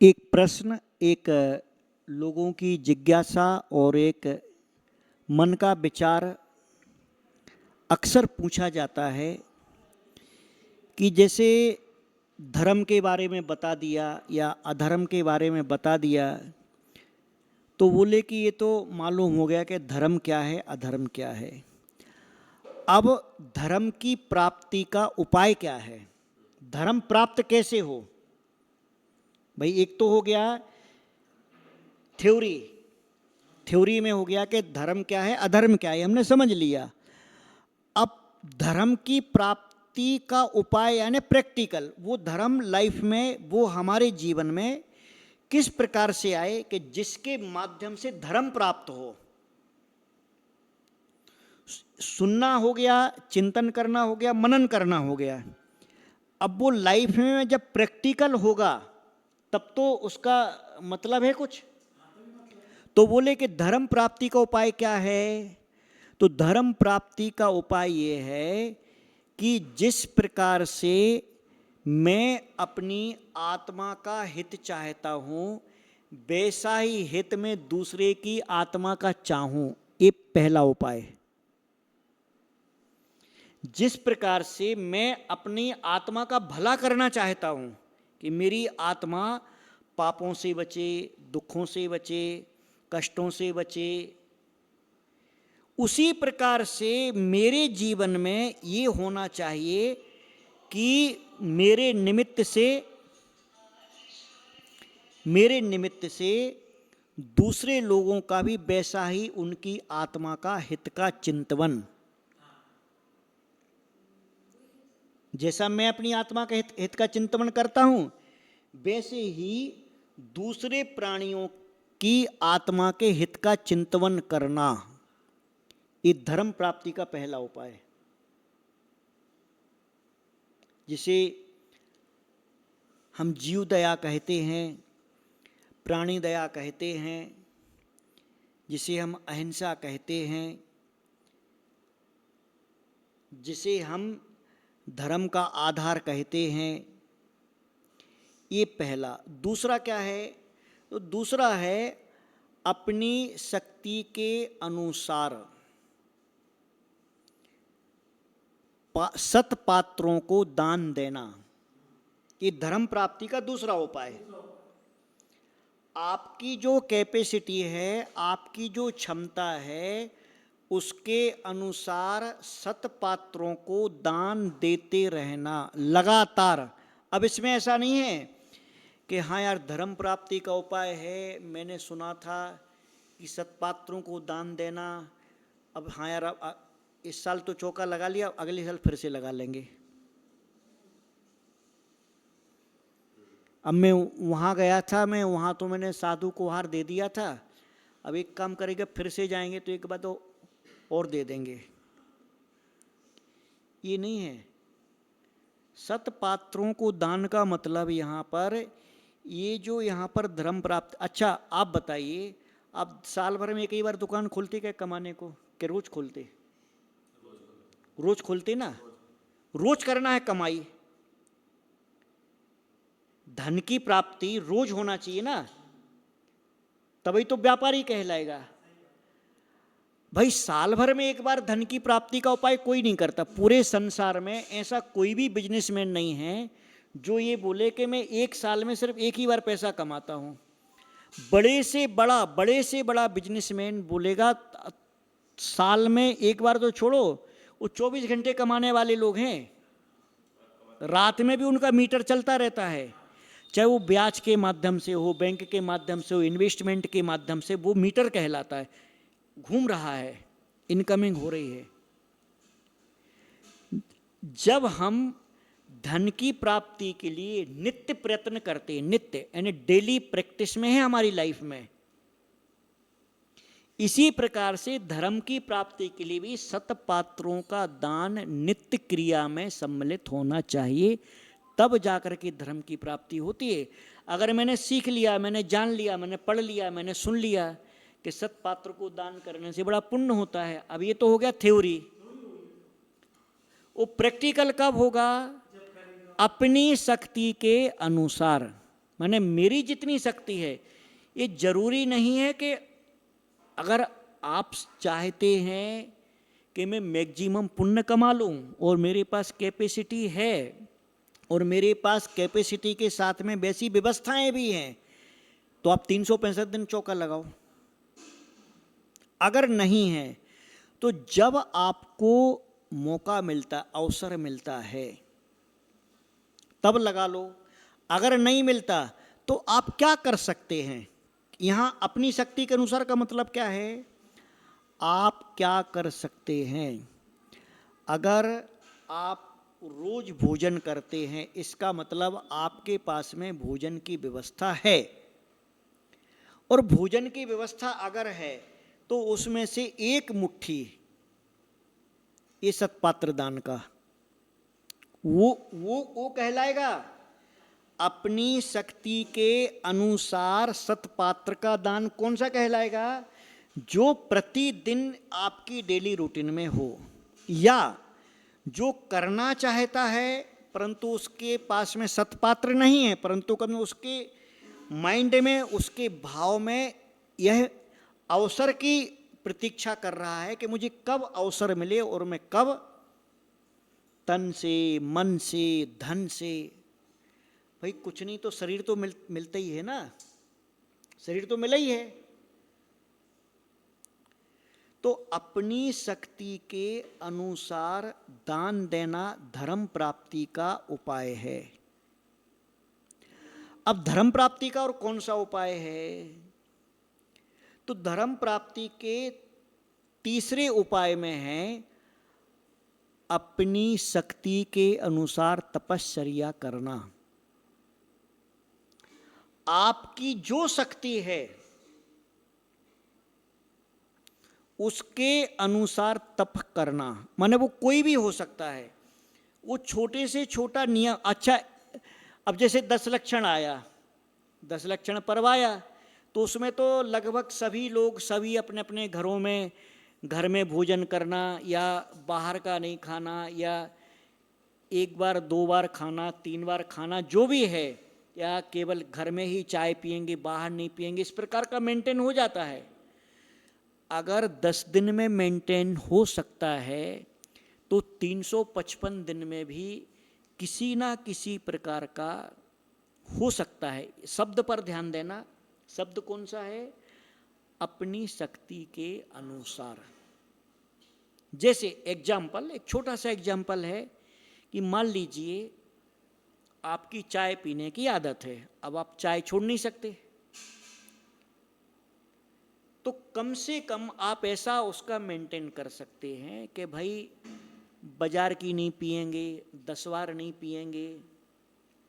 एक प्रश्न, एक लोगों की जिज्ञासा और एक मन का विचार अक्सर पूछा जाता है कि जैसे धर्म के बारे में बता दिया या अधर्म के बारे में बता दिया, तो बोले कि ये तो मालूम हो गया कि धर्म क्या है, अधर्म क्या है। अब धर्म की प्राप्ति का उपाय क्या है, धर्म प्राप्त कैसे हो। भाई एक तो हो गया थ्योरी में हो गया कि धर्म क्या है, अधर्म क्या है, हमने समझ लिया। अब धर्म की प्राप्ति का उपाय यानी प्रैक्टिकल, वो धर्म लाइफ में, वो हमारे जीवन में किस प्रकार से आए कि जिसके माध्यम से धर्म प्राप्त हो। सुनना हो गया, चिंतन करना हो गया, मनन करना हो गया। अब वो लाइफ में जब प्रैक्टिकल होगा तब तो उसका मतलब है कुछ। तो बोले कि धर्म प्राप्ति का उपाय क्या है। तो धर्म प्राप्ति का उपाय ये है कि जिस प्रकार से मैं अपनी आत्मा का हित चाहता हूं, वैसा ही हित में दूसरे की आत्मा का चाहूं, ये पहला उपाय। जिस प्रकार से मैं अपनी आत्मा का भला करना चाहता हूं कि मेरी आत्मा पापों से बचे, दुखों से बचे, कष्टों से बचे, उसी प्रकार से मेरे जीवन में ये होना चाहिए कि मेरे निमित्त से दूसरे लोगों का भी वैसा ही उनकी आत्मा का हित का चिंतन, जैसा मैं अपनी आत्मा का हित का चिंतन करता हूं, वैसे ही दूसरे प्राणियों की आत्मा के हित का चिंतन करना, ये धर्म प्राप्ति का पहला उपाय है। जिसे हम जीव दया कहते हैं, प्राणी दया कहते हैं, जिसे हम अहिंसा कहते हैं, जिसे हम धर्म का आधार कहते हैं। ये पहला। दूसरा क्या है, तो दूसरा है अपनी शक्ति के अनुसार सत पात्रों को दान देना, ये धर्म प्राप्ति का दूसरा उपाय है। आपकी जो कैपेसिटी है, आपकी जो क्षमता है, उसके अनुसार सत पात्रों को दान देते रहना लगातार। अब इसमें ऐसा नहीं है कि हाँ यार धर्म प्राप्ति का उपाय है, मैंने सुना था कि सत्पात्रों को दान देना, अब हाँ यार अब इस साल तो चौका लगा लिया, अगले साल फिर से लगा लेंगे। अब मैं वहाँ गया था, मैं वहाँ तो मैंने साधु को हार दे दिया था, अब एक काम करेंगे, फिर से जाएंगे तो एक बार तो और दे देंगे। ये नहीं है। सत्पात्रों को दान का मतलब यहाँ पर, ये जो यहाँ पर धर्म प्राप्त। अच्छा आप बताइए, आप साल भर में कई बार दुकान खोलते क्या कमाने को, कि रोज खोलते? रोज खोलते ना, रोज करना है कमाई। धन की प्राप्ति रोज होना चाहिए ना, तभी तो व्यापारी कहलाएगा। भाई साल भर में एक बार धन की प्राप्ति का उपाय कोई नहीं करता। पूरे संसार में ऐसा कोई भी बिजनेसमैन नहीं है जो ये बोले कि मैं एक साल में सिर्फ एक ही बार पैसा कमाता हूं। बड़े से बड़ा बिजनेसमैन बोलेगा साल में एक बार तो छोड़ो, वो 24 घंटे कमाने वाले लोग हैं। रात में भी उनका मीटर चलता रहता है, चाहे वो ब्याज के माध्यम से हो, बैंक के माध्यम से हो, इन्वेस्टमेंट के माध्यम से, वो मीटर कहलाता है, घूम रहा है, इनकमिंग हो रही है। जब हम धन की प्राप्ति के लिए नित्य प्रयत्न करते हैं, नित्य यानी डेली प्रैक्टिस में है हमारी लाइफ में, इसी प्रकार से धर्म की प्राप्ति के लिए भी सतपात्रों का दान नित्य क्रिया में सम्मिलित होना चाहिए, तब जाकर के धर्म की प्राप्ति होती है। अगर मैंने सीख लिया, मैंने जान लिया, मैंने पढ़ लिया, मैंने सुन लिया कि सत्पात्र को दान करने से बड़ा पुण्य होता है, अब ये तो हो गया थ्योरी। वो प्रैक्टिकल कब होगा? अपनी शक्ति के अनुसार। माने मेरी जितनी शक्ति है, ये जरूरी नहीं है कि अगर आप चाहते हैं कि मैं मैक्सिमम पुण्य कमा लूं और मेरे पास कैपेसिटी है और मेरे पास कैपेसिटी के साथ में वैसी व्यवस्थाएं भी हैं, तो आप 365 दिन चौका लगाओ। अगर नहीं है तो जब आपको मौका मिलता, अवसर मिलता है, तब लगा लो। अगर नहीं मिलता तो आप क्या कर सकते हैं? यहां अपनी शक्ति के अनुसार का मतलब क्या है? आप क्या कर सकते हैं? अगर आप रोज भोजन करते हैं, इसका मतलब आपके पास में भोजन की व्यवस्था है, और भोजन की व्यवस्था अगर है तो उसमें से एक मुट्ठी ये सत्पात्र दान का वो कहलाएगा। अपनी शक्ति के अनुसार सत्पात्र का दान कौन सा कहलाएगा? जो प्रतिदिन आपकी डेली रूटीन में हो, या जो करना चाहता है परंतु उसके पास में सत्पात्र नहीं है, परंतु कभी उसके माइंड में, उसके भाव में यह अवसर की प्रतीक्षा कर रहा है कि मुझे कब अवसर मिले और मैं कब तन से, मन से, धन से, भाई कुछ नहीं तो शरीर तो मिलता ही है ना, शरीर तो मिला ही है। तो अपनी शक्ति के अनुसार दान देना धर्म प्राप्ति का उपाय है। अब धर्म प्राप्ति का और कौन सा उपाय है? तो धर्म प्राप्ति के तीसरे उपाय में है अपनी शक्ति के अनुसार तपश्चर्या करना। आपकी जो शक्ति है उसके अनुसार तप करना, माने वो कोई भी हो सकता है, वो छोटे से छोटा नियम। अच्छा, अब जैसे 10 लक्षण आया, 10 लक्षण पर्व आया, तो उसमें तो लगभग सभी लोग, सभी अपने अपने घरों में, घर में भोजन करना, या बाहर का नहीं खाना, या 1 बार 2 बार खाना, 3 बार खाना, जो भी है, या केवल घर में ही चाय पिएंगे, बाहर नहीं पिएंगे, इस प्रकार का मेंटेन हो जाता है। अगर 10 दिन में मेंटेन हो सकता है तो 355 दिन में भी किसी ना किसी प्रकार का हो सकता है। शब्द पर ध्यान देना, शब्द कौन सा है? अपनी शक्ति के अनुसार। जैसे एग्जाम्पल, एक छोटा सा एग्जाम्पल है कि मान लीजिए आपकी चाय पीने की आदत है, अब आप चाय छोड़ नहीं सकते, तो कम से कम आप ऐसा उसका मेंटेन कर सकते हैं कि भाई बाजार की नहीं पिएंगे, 10 बार नहीं पिएंगे,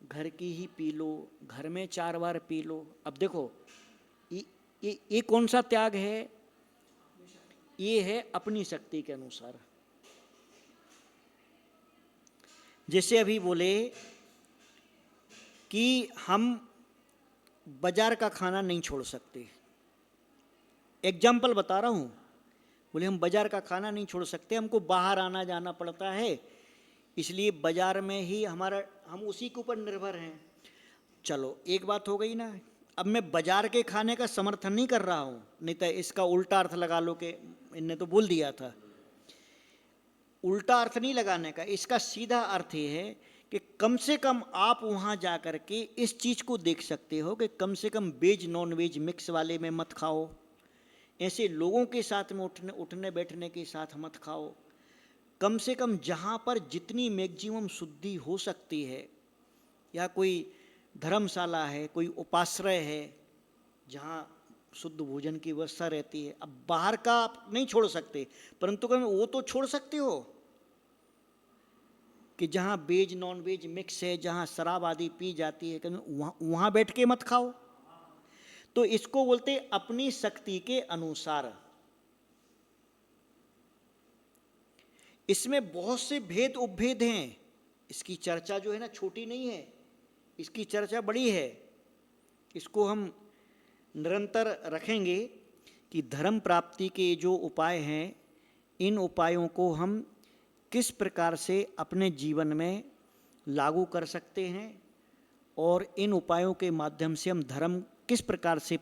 घर की ही पी लो, घर में 4 बार पी लो। अब देखो ये कौन सा त्याग है? ये है अपनी शक्ति के अनुसार। जैसे अभी बोले कि हम बाजार का खाना नहीं छोड़ सकते, एग्जाम्पल बता रहा हूँ, बोले हम बाजार का खाना नहीं छोड़ सकते, हमको बाहर आना जाना पड़ता है, इसलिए बाजार में ही हम उसी के ऊपर निर्भर हैं। चलो एक बात हो गई ना। अब मैं बाजार के खाने का समर्थन नहीं कर रहा हूँ, नहीं तो इसका उल्टा अर्थ लगा लो कि इनने तो बोल दिया था। उल्टा अर्थ नहीं लगाने का, इसका सीधा अर्थ ये है कि कम से कम आप वहाँ जा कर के इस चीज़ को देख सकते हो कि कम से कम वेज नॉन वेज मिक्स वाले में मत खाओ, ऐसे लोगों के साथ में उठने बैठने के साथ मत खाओ। कम से कम जहाँ पर जितनी मैक्सिमम शुद्धि हो सकती है, या कोई धर्मशाला है, कोई उपाश्रय है जहाँ शुद्ध भोजन की व्यवस्था रहती है। अब बाहर का आप नहीं छोड़ सकते, परंतु कभी वो तो छोड़ सकते हो कि जहाँ वेज नॉन वेज मिक्स है, जहाँ शराब आदि पी जाती है, कभी वहाँ बैठ के मत खाओ। तो इसको बोलते अपनी शक्ति के अनुसार। इसमें बहुत से भेद उपभेद हैं, इसकी चर्चा जो है ना छोटी नहीं है, इसकी चर्चा बड़ी है। इसको हम निरंतर रखेंगे कि धर्म प्राप्ति के जो उपाय हैं, इन उपायों को हम किस प्रकार से अपने जीवन में लागू कर सकते हैं और इन उपायों के माध्यम से हम धर्म किस प्रकार से